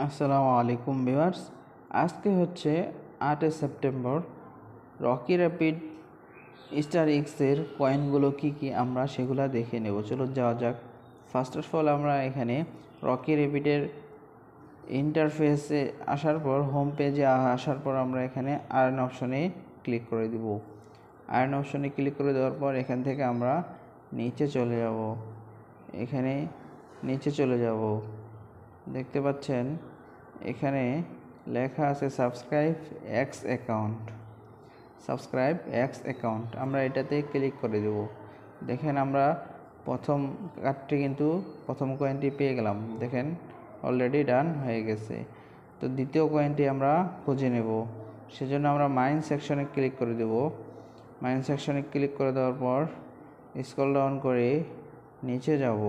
আসসালামু আলাইকুম ভিউয়ার্স। আজকে হচ্ছে 8 সেপ্টেম্বর। রকি র্যাপিড স্টার এক্সের কয়েনগুলো কি আমরা সেগুলো দেখে নেব। চলো যাওয়া যাক। ফার্স্ট অফ অল আমরা এখানে রকি র্যাপিডের ইন্টারফেসে আসার পর, হোম পেজে আসার পর আমরা এখানে আর্ন অপশনে ক্লিক করে দেব। আর্ন অপশনে ক্লিক করে দেওয়ার পর এখান থেকে আমরা নিচে চলে যাব। এখানে নিচে চলে যাব, দেখতে পাচ্ছেন এখানে লেখা আছে সাবস্ক্রাইব এক্স অ্যাকাউন্ট। আমরা এটাতে ক্লিক করে দেব। দেখেন আমরা প্রথম কার্ডটি কিন্তু প্রথম কয়েনটি পেয়ে গেলাম। দেখেন অলরেডি ডান হয়ে গেছে। তো দ্বিতীয় কয়েনটি আমরা খুঁজে নেব, সেজন্য আমরা মাইন সেকশনে ক্লিক করে দেব। মাইন সেকশনে ক্লিক করে দেওয়ার পর স্ক্রল ডাউন করে নিচে যাব,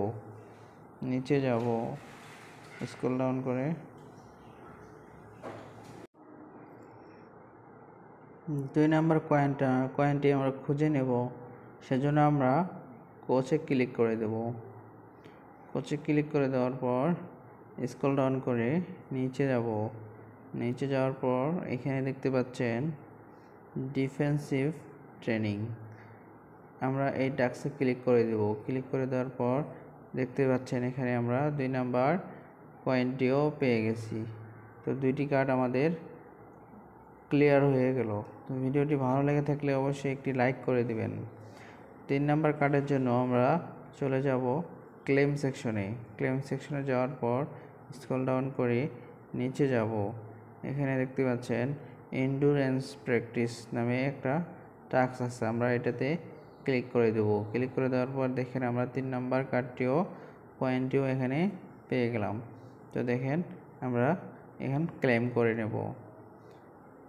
স্ক্রল ডাউন করে 2 নাম্বার কয়েনটি আমরা খুঁজে নেব, সেজন্য আমরা কোচে ক্লিক করে দেব। কোচে ক্লিক করে দেওয়ার পর স্ক্রল ডাউন করে নিচে যাওয়ার পর এখানে দেখতে পাচ্ছেন ডিফেন্সিভ ট্রেনিং। আমরা এই টাস্কে ক্লিক করে দেব। ক্লিক করে দেওয়ার পর দেখতে পাচ্ছেন এখানে আমরা 2 নাম্বার কয়েনটিও পেয়ে গেছি। তো 2টি কার্ড আমাদের ক্লিয়ার হয়ে গেল। তো ভিডিওটি ভালো লেগে থাকলে অবশ্যই একটি লাইক করে দিবেন। 3 নাম্বার কার্ডের জন্য আমরা চলে যাব ক্লেম সেকশনে যাওয়ার পর স্ক্রল ডাউন করে নিচে যাব। এখানে দেখতে পাচ্ছেন এন্ডুরেন্স প্র্যাকটিস নামে একটা টাস্ক আছে, আমরা এটাতে ক্লিক করে দেব। ক্লিক করে দেওয়ার পর দেখেন আমরা 3 নাম্বার কয়েনটিও এখানে পেয়ে গেলাম। তো দেখেন আমরা এখানে ক্লেম করে নেব।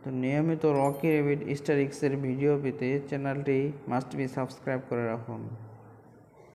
তো নিয়মিত রকি র্যাপিড স্টার এক্সের ভিডিও পেতে চ্যানেলটি মাস্ট বি সাবস্ক্রাইব করে রাখুন।